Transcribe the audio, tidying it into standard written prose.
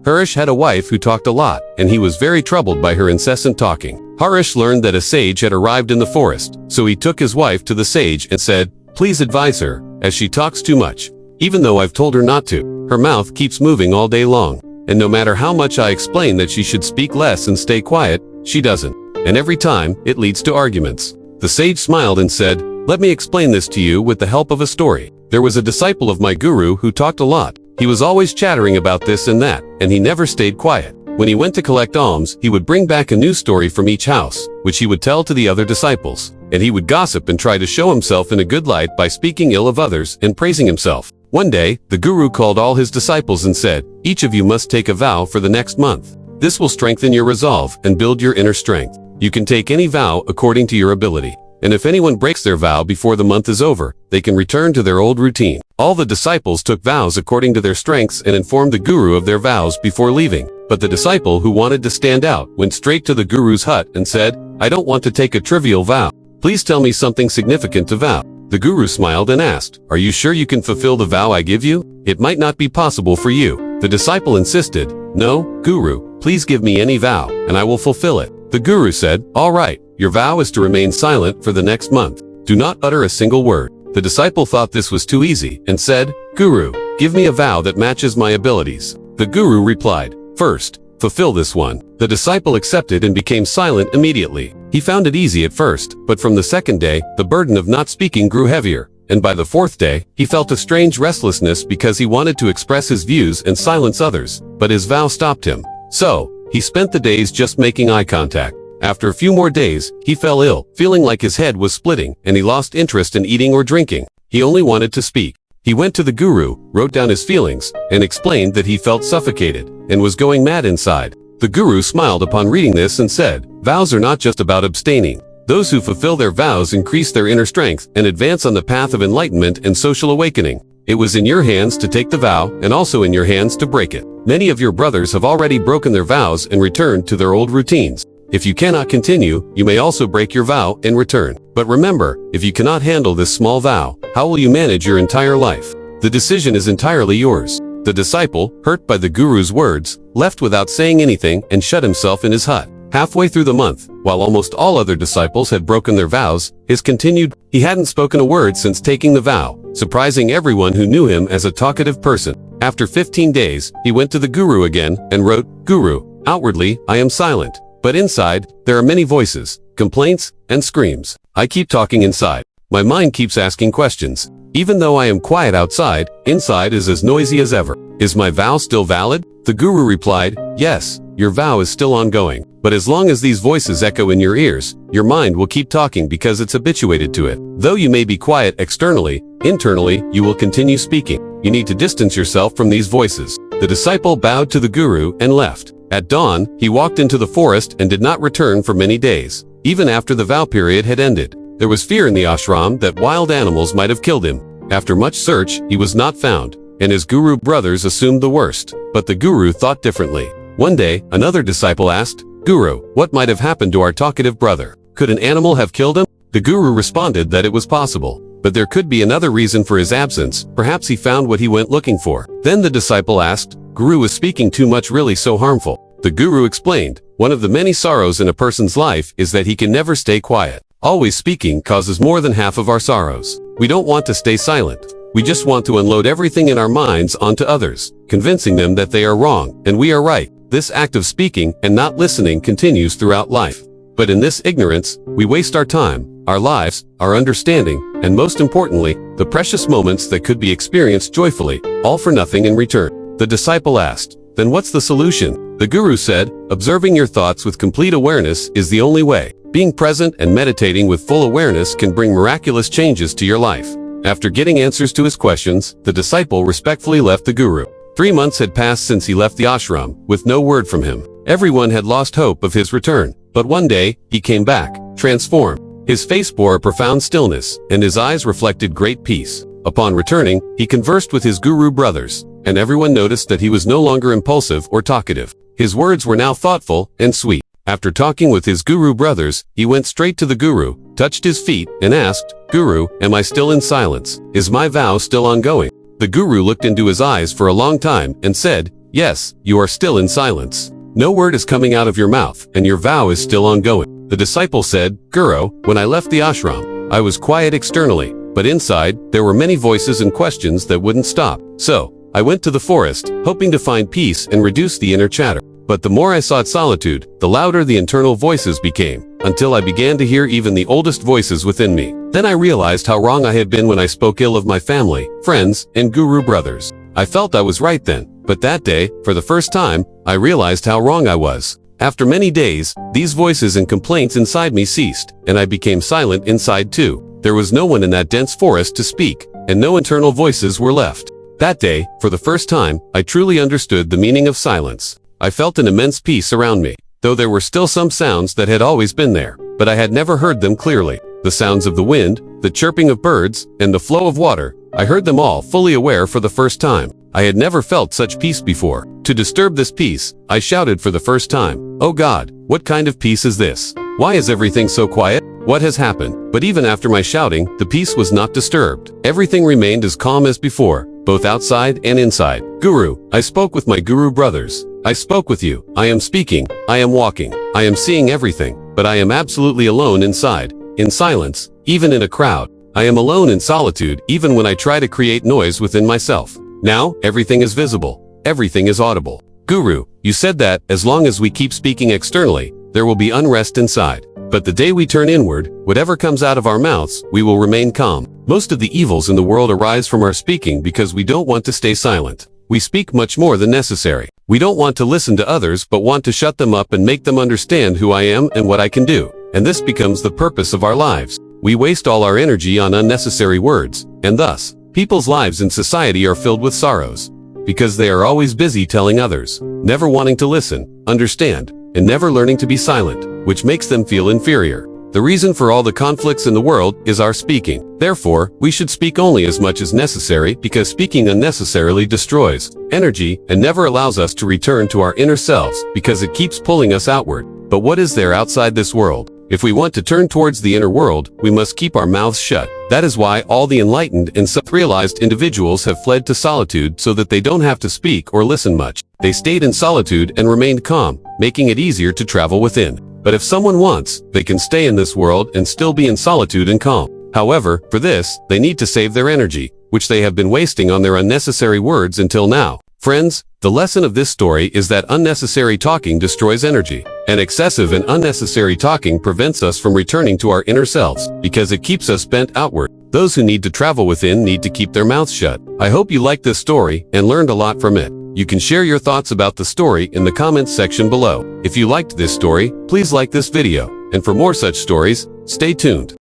Harish had a wife who talked a lot, and he was very troubled by her incessant talking. Harish learned that a sage had arrived in the forest, so he took his wife to the sage and said, "Please advise her, as she talks too much. Even though I've told her not to, her mouth keeps moving all day long. And no matter how much I explain that she should speak less and stay quiet, she doesn't. And every time, it leads to arguments." The sage smiled and said, "Let me explain this to you with the help of a story. There was a disciple of my guru who talked a lot. He was always chattering about this and that, and he never stayed quiet. When he went to collect alms, he would bring back a new story from each house, which he would tell to the other disciples. And he would gossip and try to show himself in a good light by speaking ill of others and praising himself. One day, the guru called all his disciples and said, "Each of you must take a vow for the next month. This will strengthen your resolve and build your inner strength. You can take any vow according to your ability. And if anyone breaks their vow before the month is over, they can return to their old routine." All the disciples took vows according to their strengths and informed the guru of their vows before leaving. But the disciple who wanted to stand out went straight to the guru's hut and said, "I don't want to take a trivial vow. Please tell me something significant to vow." The guru smiled and asked, "Are you sure you can fulfill the vow I give you? It might not be possible for you." The disciple insisted, "No, Guru, please give me any vow, and I will fulfill it." The guru said, "All right, your vow is to remain silent for the next month. Do not utter a single word." The disciple thought this was too easy and said, "Guru, give me a vow that matches my abilities." The guru replied, "First, fulfill this one." The disciple accepted and became silent immediately. He found it easy at first, but from the second day, the burden of not speaking grew heavier. And by the fourth day, he felt a strange restlessness because he wanted to express his views and silence others, but his vow stopped him. So, he spent the days just making eye contact. After a few more days, he fell ill, feeling like his head was splitting, and he lost interest in eating or drinking. He only wanted to speak. He went to the guru, wrote down his feelings, and explained that he felt suffocated, and was going mad inside. The guru smiled upon reading this and said, "Vows are not just about abstaining. Those who fulfill their vows increase their inner strength and advance on the path of enlightenment and social awakening. It was in your hands to take the vow, and also in your hands to break it. Many of your brothers have already broken their vows and returned to their old routines. If you cannot continue, you may also break your vow and return. But remember, if you cannot handle this small vow, how will you manage your entire life? The decision is entirely yours." The disciple, hurt by the guru's words, left without saying anything and shut himself in his hut. Halfway through the month, while almost all other disciples had broken their vows, his continued. He hadn't spoken a word since taking the vow, surprising everyone who knew him as a talkative person. After 15 days, he went to the guru again and wrote, "Guru, outwardly, I am silent. But inside, there are many voices, complaints, and screams. I keep talking inside. My mind keeps asking questions. Even though I am quiet outside, inside is as noisy as ever. Is my vow still valid?" The guru replied, "Yes, your vow is still ongoing. But as long as these voices echo in your ears, your mind will keep talking because it's habituated to it. Though you may be quiet externally, internally, you will continue speaking. You need to distance yourself from these voices." The disciple bowed to the guru and left. At dawn, he walked into the forest and did not return for many days. Even after the vow period had ended, there was fear in the ashram that wild animals might have killed him. After much search, he was not found, and his guru brothers assumed the worst. But the guru thought differently. One day, another disciple asked, "Guru, what might have happened to our talkative brother? Could an animal have killed him?" The guru responded that it was possible, but there could be another reason for his absence. Perhaps he found what he went looking for. Then the disciple asked, "Guru, is speaking too much really so harmful?" The guru explained, "One of the many sorrows in a person's life is that he can never stay quiet. Always speaking causes more than half of our sorrows. We don't want to stay silent. We just want to unload everything in our minds onto others, convincing them that they are wrong and we are right. This act of speaking and not listening continues throughout life. But in this ignorance, we waste our time, our lives, our understanding, and most importantly, the precious moments that could be experienced joyfully, all for nothing in return." The disciple asked, "Then what's the solution?" The guru said, "Observing your thoughts with complete awareness is the only way. Being present and meditating with full awareness can bring miraculous changes to your life." After getting answers to his questions, the disciple respectfully left the guru. 3 months had passed since he left the ashram, with no word from him. Everyone had lost hope of his return. But one day, he came back, transformed. His face bore a profound stillness, and his eyes reflected great peace. Upon returning, he conversed with his guru brothers, and everyone noticed that he was no longer impulsive or talkative. His words were now thoughtful and sweet. After talking with his guru brothers, he went straight to the guru, touched his feet, and asked, "Guru, am I still in silence? Is my vow still ongoing?" The guru looked into his eyes for a long time and said, Yes, you are still in silence. No word is coming out of your mouth, and your vow is still ongoing. The disciple said, Guru, when I left the ashram, I was quiet externally, but inside, there were many voices and questions that wouldn't stop. So, I went to the forest, hoping to find peace and reduce the inner chatter. But the more I sought solitude, the louder the internal voices became, until I began to hear even the oldest voices within me. Then I realized how wrong I had been when I spoke ill of my family, friends, and guru brothers. I felt I was right then, but that day, for the first time, I realized how wrong I was. After many days, these voices and complaints inside me ceased, and I became silent inside too. There was no one in that dense forest to speak, and no internal voices were left. That day, for the first time, I truly understood the meaning of silence. I felt an immense peace around me, though there were still some sounds that had always been there, but I had never heard them clearly. The sounds of the wind, the chirping of birds, and the flow of water, I heard them all fully aware for the first time. I had never felt such peace before. To disturb this peace, I shouted for the first time, "Oh God, what kind of peace is this? Why is everything so quiet? What has happened?" But even after my shouting, the peace was not disturbed. Everything remained as calm as before, both outside and inside. Guru, I spoke with my guru brothers. I spoke with you. I am speaking. I am walking. I am seeing everything, but I am absolutely alone inside, in silence, even in a crowd. I am alone in solitude, even when I try to create noise within myself. Now, everything is visible. Everything is audible. Guru, you said that, as long as we keep speaking externally, there will be unrest inside. But the day we turn inward, whatever comes out of our mouths, we will remain calm. Most of the evils in the world arise from our speaking because we don't want to stay silent. We speak much more than necessary. We don't want to listen to others but want to shut them up and make them understand who I am and what I can do. And this becomes the purpose of our lives. We waste all our energy on unnecessary words, and thus, people's lives in society are filled with sorrows. Because they are always busy telling others, never wanting to listen, understand, and never learning to be silent, which makes them feel inferior. The reason for all the conflicts in the world is our speaking. Therefore, we should speak only as much as necessary because speaking unnecessarily destroys energy and never allows us to return to our inner selves because it keeps pulling us outward. But what is there outside this world? If we want to turn towards the inner world, we must keep our mouths shut. That is why all the enlightened and self-realized individuals have fled to solitude so that they don't have to speak or listen much. They stayed in solitude and remained calm, making it easier to travel within. But if someone wants, they can stay in this world and still be in solitude and calm. However, for this, they need to save their energy, which they have been wasting on their unnecessary words until now. Friends, the lesson of this story is that unnecessary talking destroys energy, and excessive and unnecessary talking prevents us from returning to our inner selves, because it keeps us bent outward. Those who need to travel within need to keep their mouths shut. I hope you liked this story and learned a lot from it. You can share your thoughts about the story in the comments section below. If you liked this story, please like this video, and for more such stories, stay tuned.